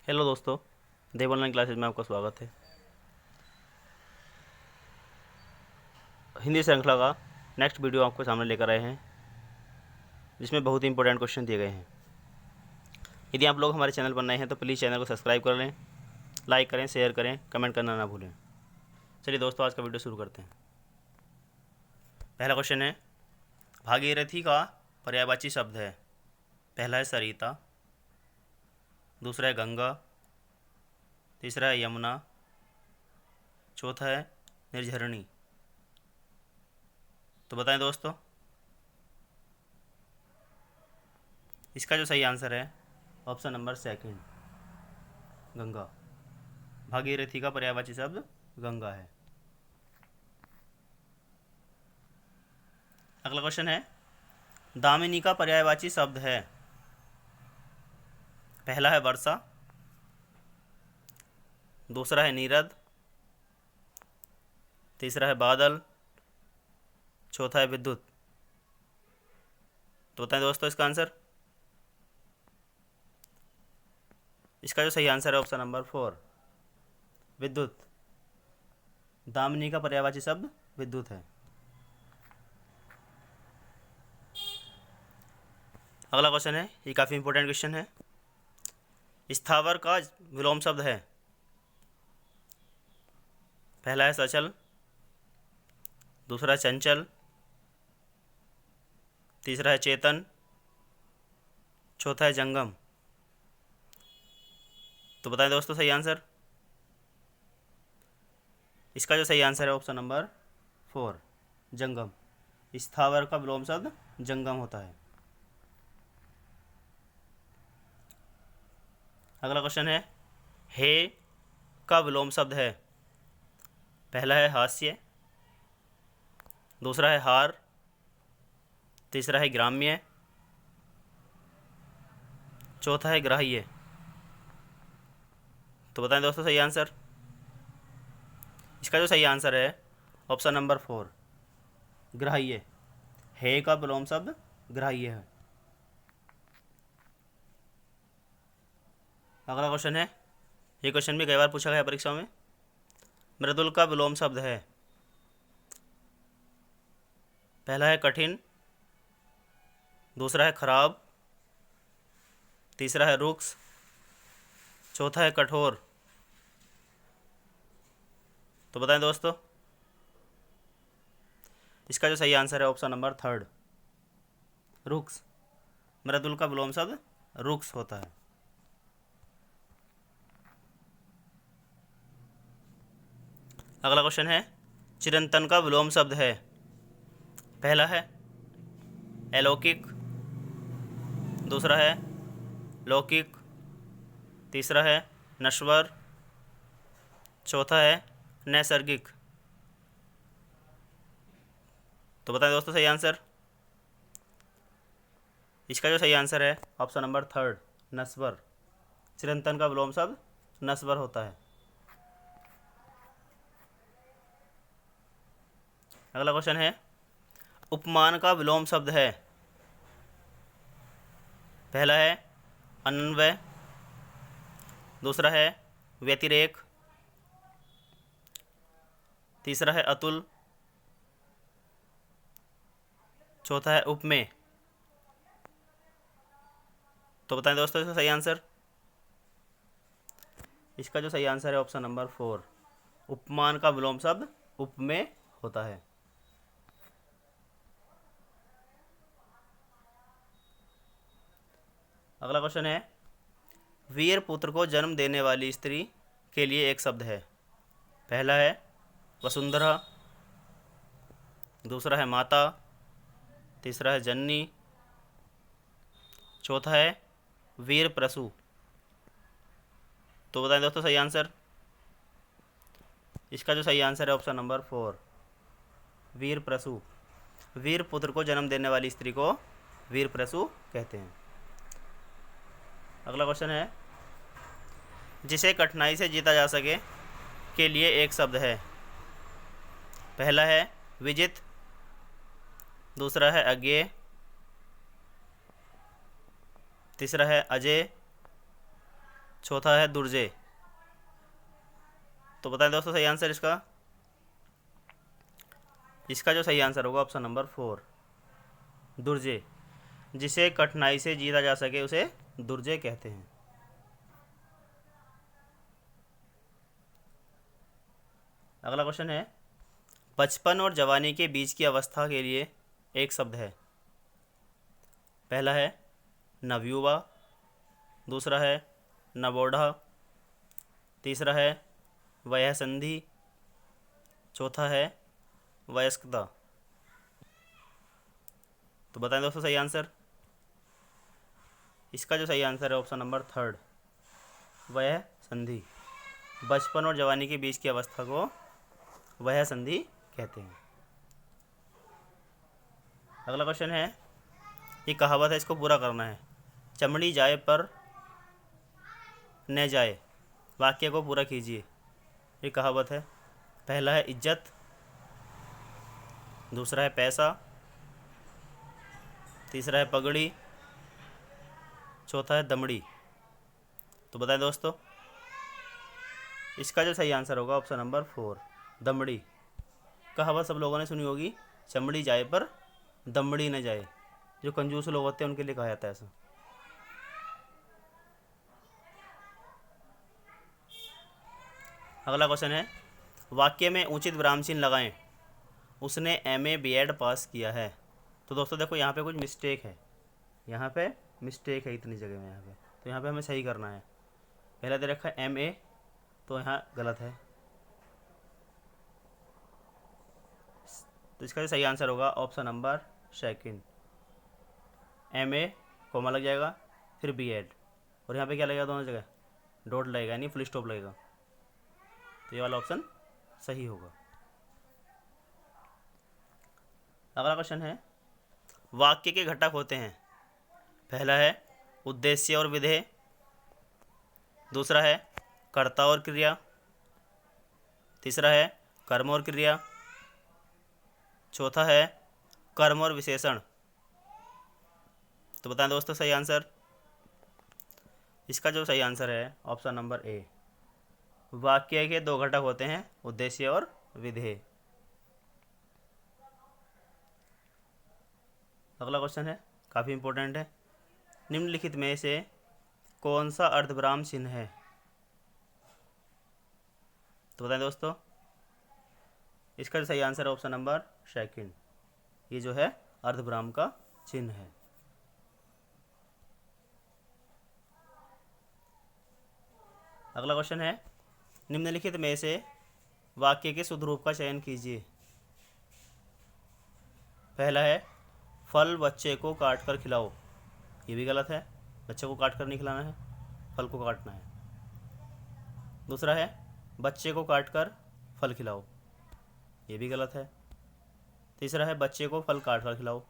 Hello दोस्तों, देव online classes में आपका स्वागत है। हिंदी श्रृंखला का नेक्स्ट वीडियो आपके सामने लेकर आए हैं, जिसमें बहुत ही इंपॉर्टेंट क्वेश्चन दिए गए हैं। यदि आप लोग हमारे चैनल पर नए हैं तो प्लीज़ चैनल को सब्सक्राइब कर लें, लाइक करें, शेयर करें, कमेंट करना ना भूलें। चलिए दोस्तों, आज का वीडियो शुरू करते हैं। पहला क्वेश्चन है, भागीरथी का पर्यायवाची शब्द है। पहला है सरिता, दूसरा है गंगा, तीसरा है यमुना, चौथा है निर्झरणी। तो बताएं दोस्तों, इसका जो सही आंसर है option number second, Ganga. Bhagirathi का पर्यायवाची शब्द गंगा है। अगला क्वेश्चन है, दामिनी का पर्यायवाची शब्द है। पहला है वर्षा, दूसरा है नीरद, तीसरा है बादल, चौथा है विद्युत। तो बताएं दोस्तों इसका आंसर। इसका जो सही आंसर है ऑप्शन नंबर 4, विद्युत। दामिनी का पर्यायवाची शब्द विद्युत है। अगला क्वेश्चन है, ये काफ़ी इंपॉर्टेंट क्वेश्चन है। स्थावर का विलोम शब्द है। पहला है सचल, दूसरा है चंचल, तीसरा है चेतन, चौथा है जंगम। तो बताएं दोस्तों सही आंसर। इसका जो सही आंसर है ऑप्शन नंबर 4, जंगम। स्थावर का विलोम शब्द जंगम होता है। अगला क्वेश्चन है, हे का विलोम शब्द है। पहला है हास्य, दूसरा है हार, तीसरा है ग्राम्य, चौथा है ग्राह्य। तो बताएं दोस्तों सही आंसर। इसका जो सही आंसर है ऑप्शन नंबर 4, ग्राह्य। हे का विलोम शब्द ग्राह्य है। अगला क्वेश्चन है, ये क्वेश्चन भी कई बार पूछा गया परीक्षा में। मृदुल का विलोम शब्द है। पहला है कठिन, दूसरा है खराब, तीसरा है रुक्ष, चौथा है कठोर। तो बताएं दोस्तों। इसका जो सही आंसर है ऑप्शन नंबर 3, रुक्ष। मृदुल का विलोम शब्द रुक्ष होता है। अगला क्वेश्चन है, चिरंतन का विलोम शब्द है। पहला है अलौकिक, दूसरा है लौकिक, तीसरा है नश्वर, चौथा है नैसर्गिक। तो बताएं दोस्तों सही आंसर। इसका जो सही आंसर है ऑप्शन नंबर 3, नश्वर। चिरंतन का विलोम शब्द नश्वर होता है। अगला क्वेश्चन है, उपमान का विलोम शब्द है। पहला है अन्वय, दूसरा है व्यतिरेक, तीसरा है अतुल, चौथा है उपमेय। तो बताएं दोस्तों इसका सही आंसर। इसका जो सही आंसर है ऑप्शन नंबर 4, उपमान का विलोम शब्द उपमेय होता है। अगला क्वेश्चन है, वीर पुत्र को जन्म देने वाली स्त्री के लिए एक शब्द है। पहला है वसुंधरा, दूसरा है माता, तीसरा है जननी, चौथा है वीर प्रसू। तो बताएं दोस्तों सही आंसर। इसका जो सही आंसर है ऑप्शन नंबर 4, वीर प्रसू। वीर पुत्र को जन्म देने वाली स्त्री को वीर प्रसू कहते हैं। अगला क्वेश्चन है, जिसे कठिनाई से जीता जा सके के लिए एक शब्द है। पहला है विजित, दूसरा है अज्ञेय, तीसरा है अजय, चौथा है दुर्जे। तो बताएं दोस्तों सही आंसर इसका। इसका जो सही आंसर होगा ऑप्शन नंबर 4, दुर्जे। जिसे कठिनाई से जीता जा सके उसे दुर्जे कहते हैं। अगला क्वेश्चन है, बचपन और जवानी के बीच की अवस्था के लिए एक शब्द है। पहला है नवयुवा, दूसरा है नवोढ़ा, तीसरा है वयःसंधि, चौथा है वयस्कता। तो बताएं दोस्तों सही आंसर। इसका जो सही आंसर है ऑप्शन नंबर 3, वयःसंधि। बचपन और जवानी के बीच की अवस्था को वयःसंधि कहते हैं। अगला क्वेश्चन है, ये कहावत है, इसको पूरा करना है। चमड़ी जाए पर न जाए, वाक्य को पूरा कीजिए। ये कहावत है। पहला है इज्जत, दूसरा है पैसा, तीसरा है पगड़ी, चौथा है दमड़ी। तो बताएं दोस्तों, इसका जो सही आंसर होगा ऑप्शन नंबर 4, दमड़ी। कहावत सब लोगों ने सुनी होगी, चमड़ी जाए पर दमड़ी न जाए। जो कंजूस लोग होते हैं उनके लिए कहा जाता है ऐसा। अगला क्वेश्चन है, वाक्य में उचित विराम चिन्ह लगाएं। उसने MA B.Ed पास किया है। तो दोस्तों देखो, यहाँ पे कुछ मिस्टेक है, यहाँ पे मिस्टेक है इतनी जगह में, यहाँ पे तो यहाँ पे हमें सही करना है। पहले दे रखा है MA, तो यहाँ गलत है। तो इसका जो सही आंसर होगा ऑप्शन नंबर 2, MA कोमा लग जाएगा, फिर B.Ed, और यहाँ पे क्या लगेगा, दोनों जगह डॉट लगेगा, यानी फुल स्टॉप लगेगा। तो ये वाला ऑप्शन सही होगा। अगला क्वेश्चन है, वाक्य के घटक होते हैं। पहला है उद्देश्य और विधेय, दूसरा है कर्ता और क्रिया, तीसरा है कर्म और क्रिया, चौथा है कर्म और विशेषण। तो बताएं दोस्तों सही आंसर। इसका जो सही आंसर है ऑप्शन नंबर A, वाक्य के 2 घटक होते हैं, उद्देश्य और विधेय। अगला क्वेश्चन है, काफ़ी इंपॉर्टेंट है। निम्नलिखित में से कौन सा अर्धविराम चिन्ह है। तो बताएं दोस्तों, इसका जो सही आंसर है ऑप्शन नंबर 2, ये जो है अर्धविराम का चिन्ह है। अगला क्वेश्चन है, निम्नलिखित में से वाक्य के शुद्ध रूप का चयन कीजिए। पहला है फल बच्चे को काट कर खिलाओ, ये भी गलत है, बच्चे को काट कर नहीं खिलाना है, फल को काटना है। दूसरा है बच्चे को काट कर फल खिलाओ, ये भी गलत है। तीसरा है बच्चे को फल काट कर खिलाओ,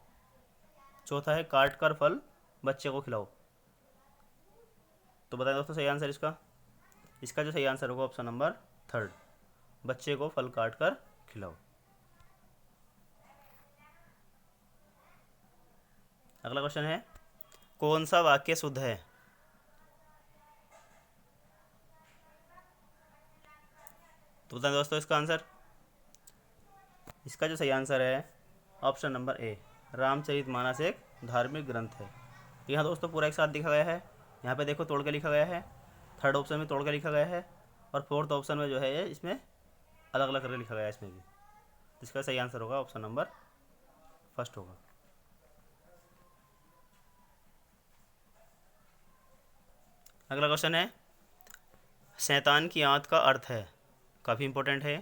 चौथा है काट कर फल बच्चे को खिलाओ। तो बताएं दोस्तों सही आंसर इसका। इसका जो सही आंसर होगा ऑप्शन नंबर 3, बच्चे को फल काट कर खिलाओ। अगला क्वेश्चन है, कौन सा वाक्य शुद्ध है। तो बताएं दोस्तों इसका आंसर। इसका जो सही आंसर है ऑप्शन नंबर A, रामचरितमानस एक धार्मिक ग्रंथ है। यहाँ दोस्तों पूरा एक साथ लिखा गया है, यहाँ पे देखो तोड़ के लिखा गया है, 3rd ऑप्शन में तोड़ के लिखा गया है, और 4th ऑप्शन में जो है ये इसमें अलग अलग करके लिखा गया है इसमें भी। इसका सही आंसर होगा ऑप्शन नंबर 1 होगा। अगला क्वेश्चन है, शैतान की आंत का अर्थ है। काफ़ी इंपॉर्टेंट है।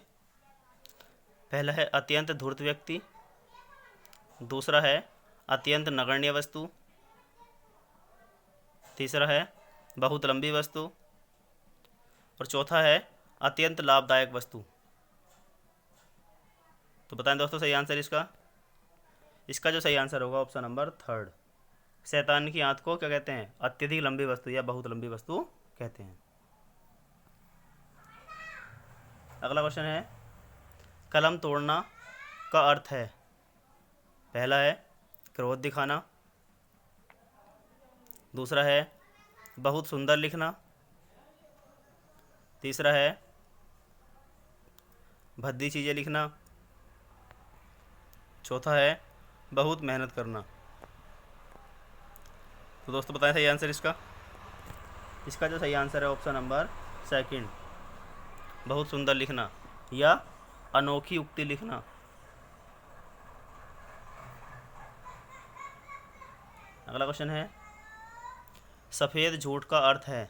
पहला है अत्यंत धूर्त व्यक्ति, दूसरा है अत्यंत नगण्य वस्तु, तीसरा है बहुत लंबी वस्तु, और चौथा है अत्यंत लाभदायक वस्तु। तो बताएं दोस्तों सही आंसर इसका। इसका जो सही आंसर होगा ऑप्शन नंबर 3, शैतान की आंत को क्या कहते हैं, अत्यधिक लंबी वस्तु या बहुत लंबी वस्तु कहते हैं। अगला क्वेश्चन है, कलम तोड़ना का अर्थ है। पहला है क्रोध दिखाना, दूसरा है बहुत सुंदर लिखना, तीसरा है भद्दी चीज़ें लिखना। चौथा है बहुत मेहनत करना। तो दोस्तों बताएं सही आंसर इसका। इसका जो सही आंसर है ऑप्शन नंबर सेकंड, बहुत सुंदर लिखना या अनोखी उक्ति लिखना। अगला क्वेश्चन है सफ़ेद झूठ का अर्थ है।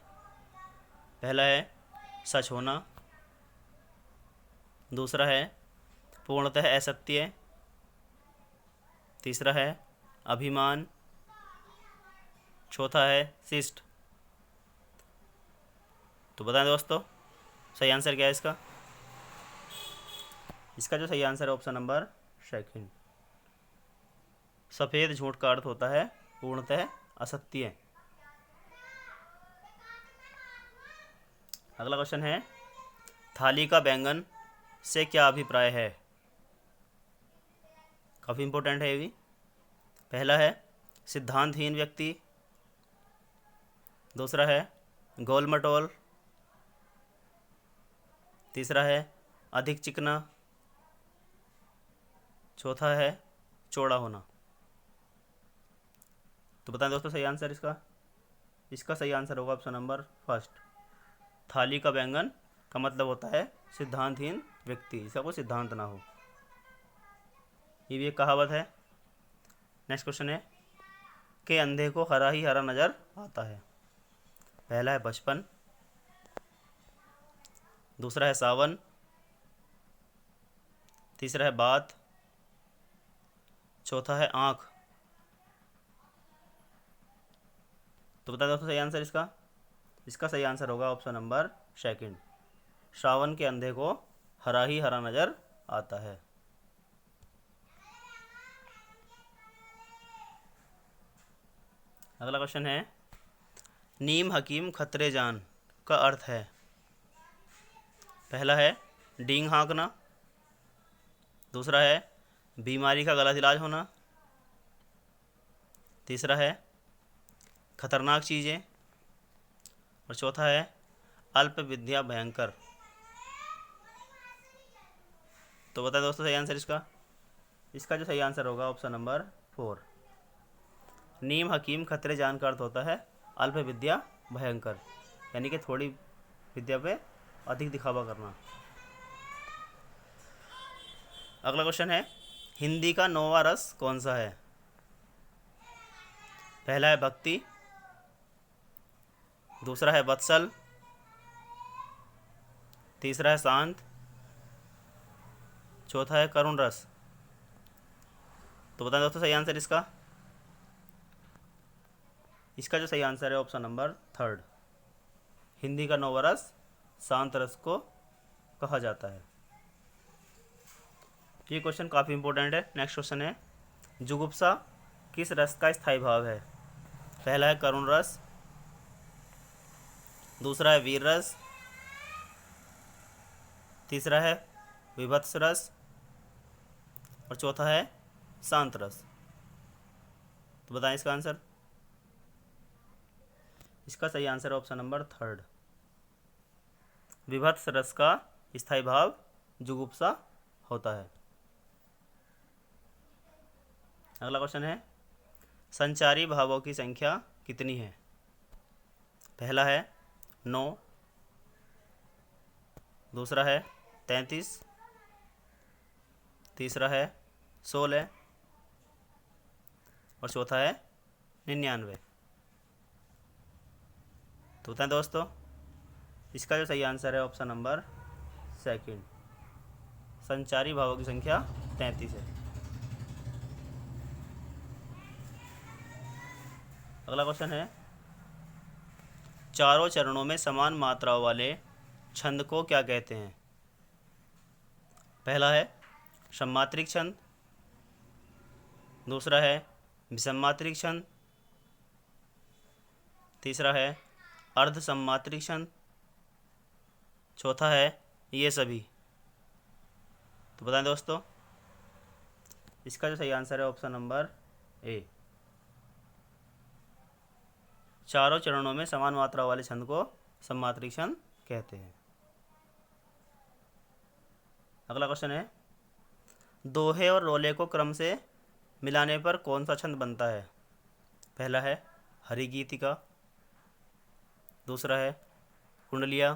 पहला है सच होना, दूसरा है पूर्णतः असत्य, तीसरा है अभिमान, चौथा है शिष्ट। तो बताएं दोस्तों सही आंसर क्या है इसका। इसका जो सही आंसर है ऑप्शन नंबर सेकंड, सफ़ेद झूठ का अर्थ होता है पूर्णतः असत्य। अगला क्वेश्चन है थाली का बैंगन से क्या अभिप्राय है। काफ़ी इंपॉर्टेंट है ये भी। पहला है सिद्धांतहीन व्यक्ति, दूसरा है गोल मटोल, तीसरा है अधिक चिकना, चौथा है चौड़ा होना। तो बताएं दोस्तों सही आंसर इसका। इसका सही आंसर होगा ऑप्शन नंबर फर्स्ट, थाली का बैंगन का मतलब होता है सिद्धांतहीन व्यक्ति, जिसका कोई सिद्धांत ना हो। ये भी एक कहावत है। नेक्स्ट क्वेश्चन है कि अंधे को हरा ही हरा नज़र आता है। पहला है बचपन, दूसरा है सावन, तीसरा है बात, चौथा है आँख। तो बता दोस्तों सही आंसर इसका। इसका सही आंसर होगा ऑप्शन नंबर सेकंड, श्रावण के अंधे को हरा ही हरा नज़र आता है। अगला क्वेश्चन है नीम हकीम खतरे जान का अर्थ है। पहला है डींग हाँकना, दूसरा है बीमारी का गलत इलाज होना, तीसरा है खतरनाक चीज़ें, और चौथा है अल्प विद्या भयंकर। तो बताए दोस्तों सही आंसर इसका। इसका जो सही आंसर होगा ऑप्शन नंबर फोर, नीम हकीम खतरे जान का अर्थ होता है अल्प विद्या भयंकर, यानी कि थोड़ी विद्या पे अधिक दिखावा करना। अगला क्वेश्चन है हिंदी का 9वां रस कौन सा है। पहला है भक्ति, दूसरा है वत्सल, तीसरा है शांत, चौथा है करुण रस। तो बताएं दोस्तों सही आंसर इसका। इसका जो सही आंसर है ऑप्शन नंबर थर्ड, हिंदी का 9वां रस शांत रस को कहा जाता है। ये क्वेश्चन काफ़ी इंपॉर्टेंट है। नेक्स्ट क्वेश्चन है जुगुप्सा किस रस का स्थायी भाव है। पहला है करुण रस, दूसरा है वीर रस, तीसरा है विभत्स रस, और चौथा है शांत रस। तो बताएं इसका आंसर। इसका सही आंसर है ऑप्शन नंबर थर्ड, विभत्स रस का स्थायी भाव जुगुप्सा होता है। अगला क्वेश्चन है संचारी भावों की संख्या कितनी है। पहला है 9, दूसरा है 33, तीसरा है 16, और चौथा है 99। तो बताएं दोस्तों इसका जो सही आंसर है ऑप्शन नंबर सेकंड, संचारी भावों की संख्या 33 है। अगला क्वेश्चन है चारों चरणों में समान मात्राओं वाले छंद को क्या कहते हैं। पहला है सममात्रिक छंद, दूसरा है विषममात्रिक छंद, तीसरा है अर्ध सममात्रिक छंद, चौथा है ये सभी। तो बताएं दोस्तों इसका जो सही आंसर है ऑप्शन नंबर ए, चारों चरणों में समान मात्रा वाले छंद को सममात्रिक छंद कहते हैं। अगला क्वेश्चन है, दोहे और रोले को क्रम से मिलाने पर कौन सा छंद बनता है? पहला है हरिगीतिका, दूसरा है कुंडलिया,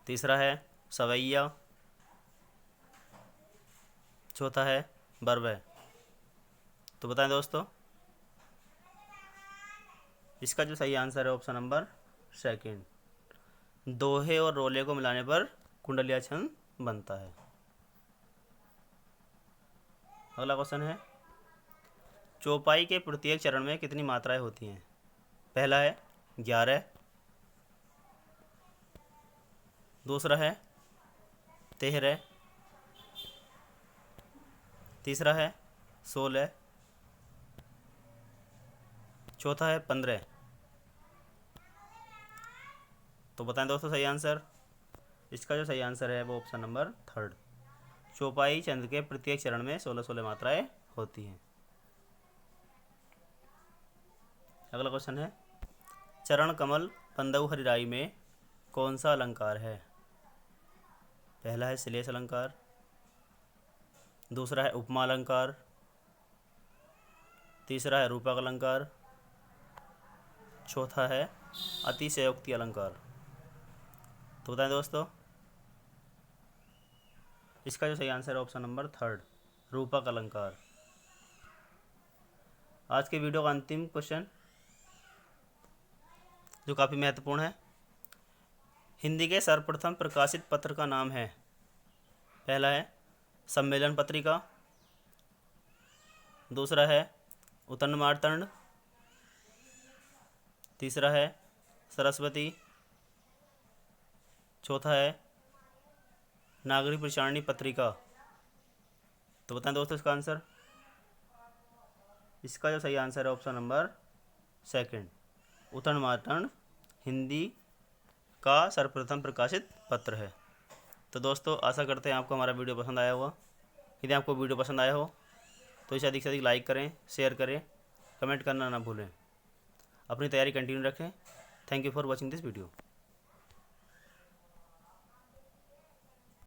तीसरा है सवैया, चौथा है बरवै। तो बताएं दोस्तों, इसका जो सही आंसर है ऑप्शन नंबर सेकंड, दोहे और रोले को मिलाने पर कुंडलिया छंद बनता है। अगला क्वेश्चन है, चौपाई के प्रत्येक चरण में कितनी मात्राएं होती हैं? पहला है 11, दूसरा है 13, तीसरा है 16, चौथा है 15। तो बताएं दोस्तों सही आंसर। इसका जो सही आंसर है वो ऑप्शन नंबर थर्ड, चौपाई चंद के प्रत्येक चरण में 16-16 मात्राएं होती हैं। अगला क्वेश्चन है, चरण कमल पंदऊ हरिराई में कौन सा अलंकार है? पहला है श्लेष अलंकार, दूसरा है उपमा अलंकार, तीसरा है रूपक अलंकार, चौथा है अतिशयोक्ति अलंकार। तो बताएं दोस्तों, इसका जो सही आंसर है ऑप्शन नंबर थर्ड, रूपक अलंकार। आज के वीडियो का अंतिम क्वेश्चन जो काफ़ी महत्वपूर्ण है, हिंदी के सर्वप्रथम प्रकाशित पत्र का नाम है? पहला है सम्मेलन पत्रिका, दूसरा है उत्तन मार्तंड, तीसरा है सरस्वती, चौथा है नागरी प्रचारणी पत्रिका। तो बताएं दोस्तों इसका आंसर। इसका जो सही आंसर है ऑप्शन नंबर सेकंड, उत्तन मार्तंड हिंदी का सर्वप्रथम प्रकाशित पत्र है। तो दोस्तों आशा करते हैं आपको हमारा वीडियो पसंद आया होगा। यदि आपको वीडियो पसंद आया हो तो इसे अधिक से अधिक लाइक करें, शेयर करें, कमेंट करना ना भूलें। अपनी तैयारी कंटिन्यू रखें। Thank you for watching this video.